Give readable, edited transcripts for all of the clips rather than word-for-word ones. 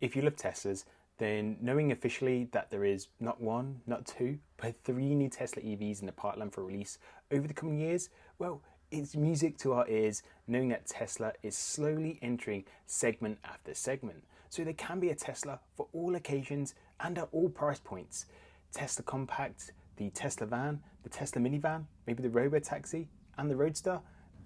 If you love Teslas, then knowing officially that there is not one, not two, but three new Tesla EVs in the pipeline for release over the coming years, well, it's music to our ears knowing that Tesla is slowly entering segment after segment. So there can be a Tesla for all occasions and at all price points. Tesla Compact, the Tesla van, the Tesla minivan, maybe the Robotaxi and the Roadster.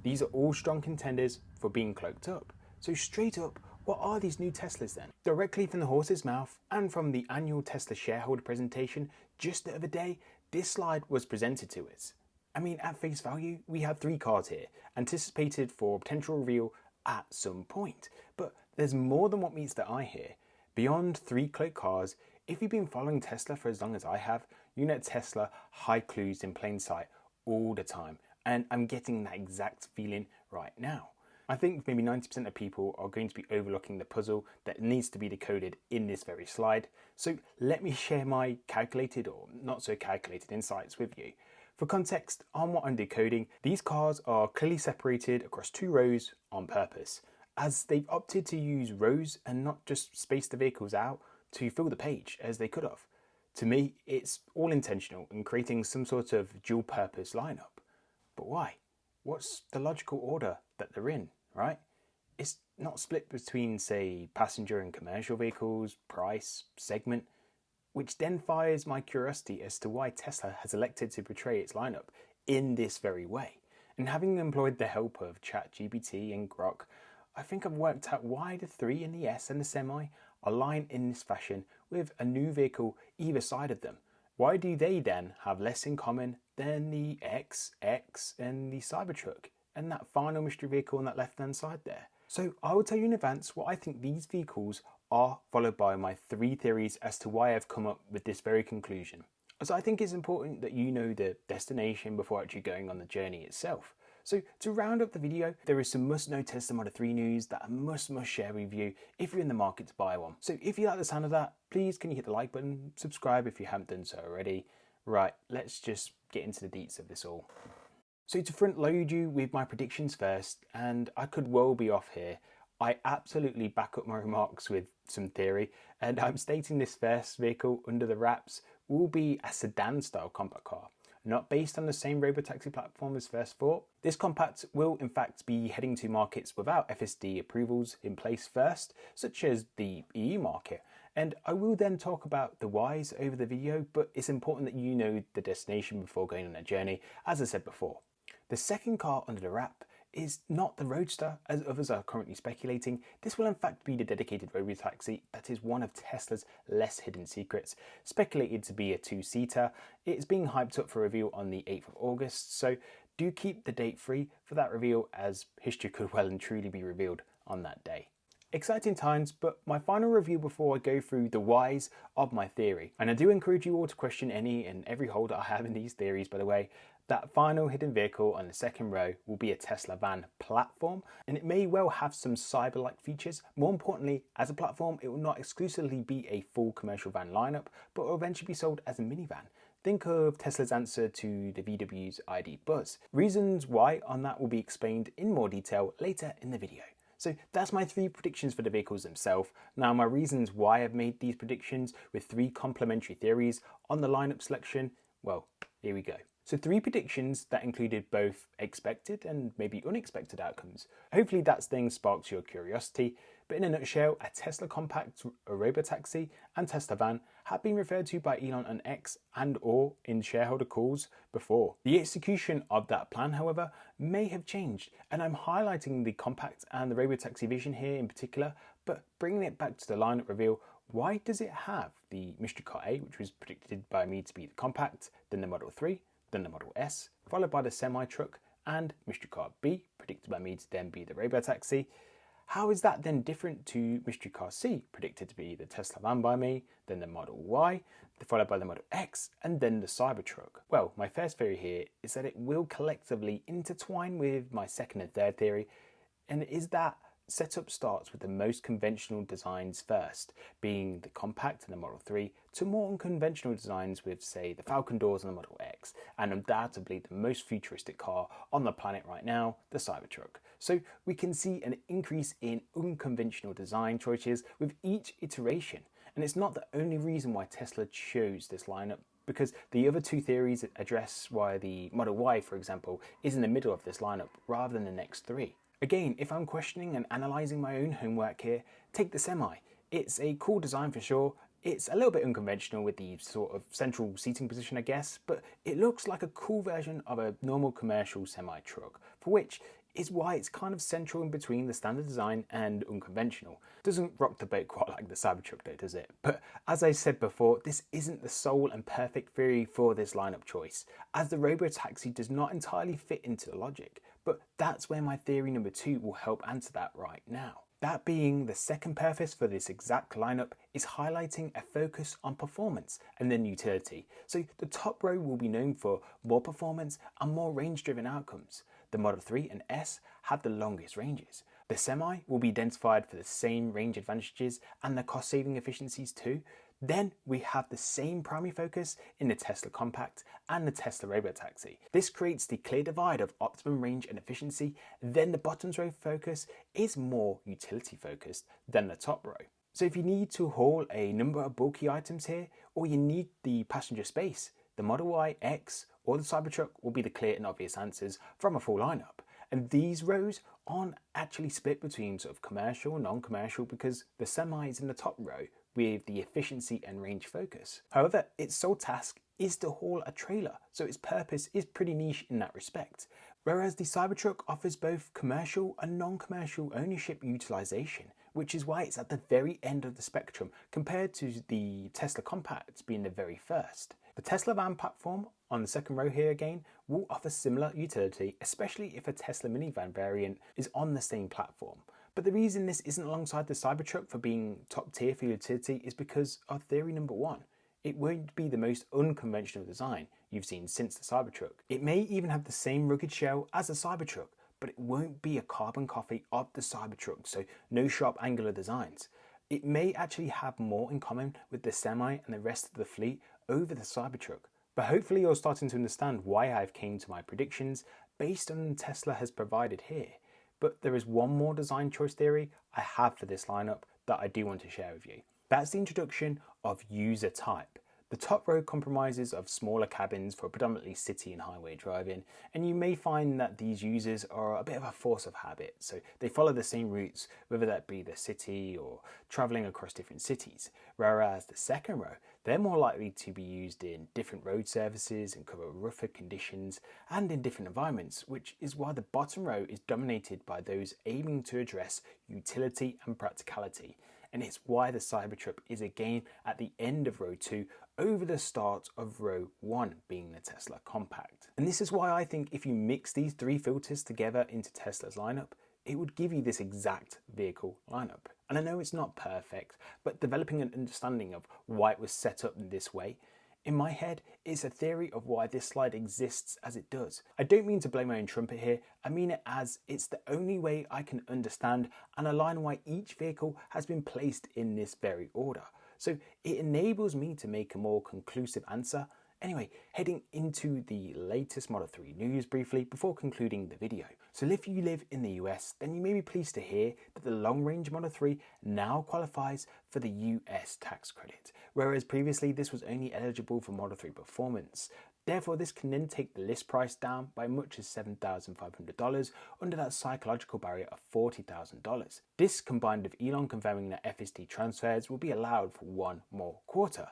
These are all strong contenders for being cloaked up. So straight up, what are these new Teslas then? Directly from the horse's mouth and from the annual Tesla shareholder presentation just the other day, this slide was presented to us. I mean, at face value, we have three cars here, anticipated for potential reveal at some point. But there's more than what meets the eye here. Beyond three cloaked cars, if you've been following Tesla for as long as I have, you know Tesla hide clues in plain sight all the time. And I'm getting that exact feeling right now. I think maybe 90% of people are going to be overlooking the puzzle that needs to be decoded in this very slide. So let me share my calculated or not so calculated insights with you. For context on what I'm decoding, these cars are clearly separated across two rows on purpose, as they've opted to use rows and not just space the vehicles out to fill the page as they could have. To me, it's all intentional in creating some sort of dual purpose lineup. But why? What's the logical order that they're in, right? It's not split between, say, passenger and commercial vehicles, price, segment, which then fires my curiosity as to why Tesla has elected to portray its lineup in this very way. And having employed the help of ChatGPT and Grok, I think I've worked out why the 3 and the S and the Semi align in this fashion with a new vehicle either side of them. Why do they then have less in common than the X, and the Cybertruck, and that final mystery vehicle on that left-hand side there? So I will tell you in advance what I think these vehicles are, followed by my three theories as to why I've come up with this very conclusion. So I think it's important that you know the destination before actually going on the journey itself. So to round up the video, there is some must-know Tesla Model 3 news that I must share with you if you're in the market to buy one. So if you like the sound of that, please can you hit the like button, subscribe if you haven't done so already. Right, let's just get into the deets of this all. So to front load you with my predictions first, and I could well be off here, I absolutely back up my remarks with some theory, and I'm stating this first vehicle under the wraps will be a sedan style compact car, not based on the same Robotaxi platform as first thought. This compact will in fact be heading to markets without FSD approvals in place first, such as the EU market. And I will then talk about the whys over the video, but it's important that you know the destination before going on a journey, as I said before. The second car under the wrap is not the Roadster, as others are currently speculating. This will in fact be the dedicated Robotaxi that is one of Tesla's less hidden secrets, speculated to be a two-seater. It's being hyped up for reveal on the 8th of August, so do keep the date free for that reveal, as history could well and truly be revealed on that day. Exciting times, but my final review before I go through the whys of my theory. And I do encourage you all to question any and every hole that I have in these theories, by the way. That final hidden vehicle on the second row will be a Tesla van platform, and it may well have some cyber-like features. More importantly, as a platform, it will not exclusively be a full commercial van lineup, but will eventually be sold as a minivan. Think of Tesla's answer to the VW's ID Buzz. Reasons why on that will be explained in more detail later in the video. So that's my three predictions for the vehicles themselves. Now my reasons why I've made these predictions with three complementary theories on the lineup selection, well, here we go. So three predictions that included both expected and maybe unexpected outcomes. Hopefully that thing sparks your curiosity, but in a nutshell, a Tesla Compact, a Robotaxi and Tesla van have been referred to by Elon on X and or in shareholder calls before. The execution of that plan, however, may have changed, and I'm highlighting the Compact and the Robotaxi vision here in particular, but bringing it back to the lineup reveal. Why does it have the Mystery Car A, which was predicted by me to be the Compact, then the Model 3, then the Model S, followed by the semi-truck, and Mystery Car B, predicted by me to then be the Robotaxi? How is that then different to Mystery Car C, predicted to be the Tesla van by me, then the Model Y, followed by the Model X, and then the Cybertruck? Well, my first theory here is that it will collectively intertwine with my second and third theory, and is that setup starts with the most conventional designs first, being the Compact and the Model 3, to more unconventional designs with, say, the Falcon doors and the Model X, and undoubtedly the most futuristic car on the planet right now, the Cybertruck. So we can see an increase in unconventional design choices with each iteration. And it's not the only reason why Tesla chose this lineup, because the other two theories address why the Model Y, for example, is in the middle of this lineup rather than the next three. Again, if I'm questioning and analysing my own homework here, take the Semi. It's a cool design for sure. It's a little bit unconventional with the sort of central seating position, I guess, but it looks like a cool version of a normal commercial semi-truck, for which is why it's kind of central in between the standard design and unconventional. Doesn't rock the boat quite like the Cybertruck though, does it? But as I said before, this isn't the sole and perfect theory for this lineup choice, as the Robotaxi does not entirely fit into the logic, but that's where my theory number 2 will help answer that right now. That being, the second purpose for this exact lineup is highlighting a focus on performance and then utility. So the top row will be known for more performance and more range-driven outcomes. The Model 3 and S have the longest ranges. The Semi will be identified for the same range advantages and the cost-saving efficiencies too. Then we have the same primary focus in the Tesla Compact and the Tesla Robotaxi. This creates the clear divide of optimum range and efficiency. Then the bottom row focus is more utility focused than the top row. So if you need to haul a number of bulky items here, or you need the passenger space, the Model Y, X, or the Cybertruck will be the clear and obvious answers from a full lineup. And these rows aren't actually split between sort of commercial and non-commercial, because the Semi is in the top row with the efficiency and range focus. However, its sole task is to haul a trailer, so its purpose is pretty niche in that respect. Whereas the Cybertruck offers both commercial and non-commercial ownership utilization, which is why it's at the very end of the spectrum compared to the Tesla Compact being the very first. The Tesla van platform on the second row here again will offer similar utility, especially if a Tesla minivan variant is on the same platform. But the reason this isn't alongside the Cybertruck for being top tier for utility is because of theory number 1. It won't be the most unconventional design you've seen since the Cybertruck. It may even have the same rugged shell as the Cybertruck, but it won't be a carbon copy of the Cybertruck, so no sharp angular designs. It may actually have more in common with the Semi and the rest of the fleet over the Cybertruck. But hopefully you're starting to understand why I've came to my predictions based on Tesla has provided here. But there is one more design choice theory I have for this lineup that I do want to share with you. That's the introduction of user type. The top row comprises of smaller cabins for predominantly city and highway driving, and you may find that these users are a bit of a force of habit, so they follow the same routes, whether that be the city or travelling across different cities. Whereas the second row, they're more likely to be used in different road services and cover rougher conditions and in different environments, which is why the bottom row is dominated by those aiming to address utility and practicality. And it's why the Cybertruck is again at the end of row 2 over the start of row 1 being the Tesla Compact. And this is why I think if you mix these three filters together into Tesla's lineup, it would give you this exact vehicle lineup. And I know it's not perfect, but developing an understanding of why it was set up in this way, in my head, is a theory of why this slide exists as it does. I don't mean to blow my own trumpet here, I mean it as it's the only way I can understand and align why each vehicle has been placed in this very order. So it enables me to make a more conclusive answer. Anyway, heading into the latest Model 3 news briefly before concluding the video. So if you live in the US, then you may be pleased to hear that the long-range Model 3 now qualifies for the US tax credit, whereas previously this was only eligible for Model 3 Performance. Therefore, this can then take the list price down by much as $7,500 under that psychological barrier of $40,000. This, combined with Elon confirming that FSD transfers will be allowed for one more quarter.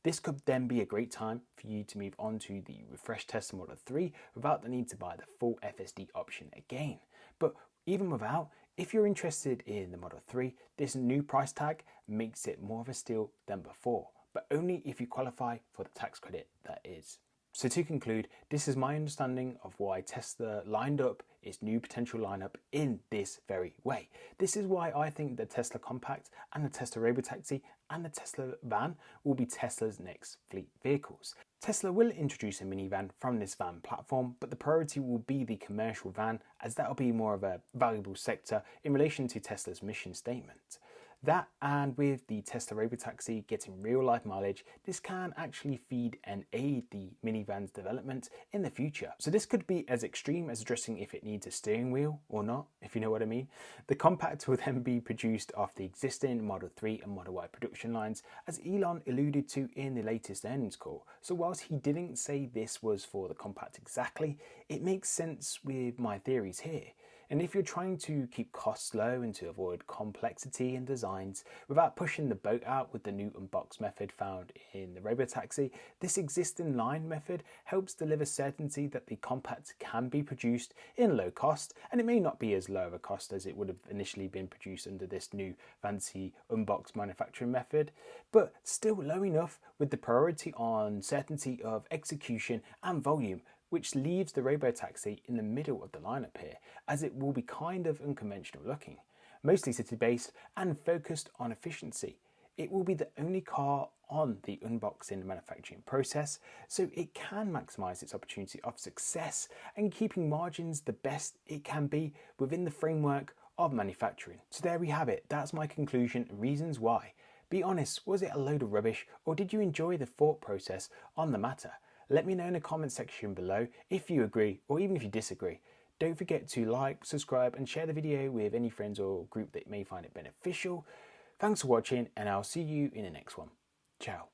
This could then be a great time for you to move on to the refreshed Tesla Model 3 without the need to buy the full FSD option again. But even without, if you're interested in the Model 3, this new price tag makes it more of a steal than before, but only if you qualify for the tax credit that is. So to conclude, this is my understanding of why Tesla lined up its new potential lineup in this very way. This is why I think the Tesla Compact and the Tesla Robotaxi and the Tesla van will be Tesla's next fleet vehicles. Tesla will introduce a minivan from this van platform, but the priority will be the commercial van, as that will be more of a valuable sector in relation to Tesla's mission statement. That, and with the Tesla Robotaxi getting real life mileage, this can actually feed and aid the minivan's development in the future. So this could be as extreme as addressing if it needs a steering wheel or not, if you know what I mean. The compact will then be produced off the existing Model 3 and Model Y production lines, as Elon alluded to in the latest earnings call. So whilst he didn't say this was for the compact exactly, it makes sense with my theories here. And if you're trying to keep costs low and to avoid complexity in designs without pushing the boat out with the new unbox method found in the Robotaxi, this existing line method helps deliver certainty that the compact can be produced in low cost, and it may not be as low of a cost as it would have initially been produced under this new fancy unbox manufacturing method, but still low enough with the priority on certainty of execution and volume, which leaves the Robotaxi in the middle of the lineup here, as it will be kind of unconventional looking, mostly city-based and focused on efficiency. It will be the only car on the unboxing manufacturing process, so it can maximise its opportunity of success and keeping margins the best it can be within the framework of manufacturing. So there we have it, that's my conclusion and reasons why. Be honest, was it a load of rubbish, or did you enjoy the thought process on the matter? Let me know in the comment section below if you agree or even if you disagree. Don't forget to like, subscribe and share the video with any friends or group that may find it beneficial. Thanks for watching, and I'll see you in the next one. Ciao.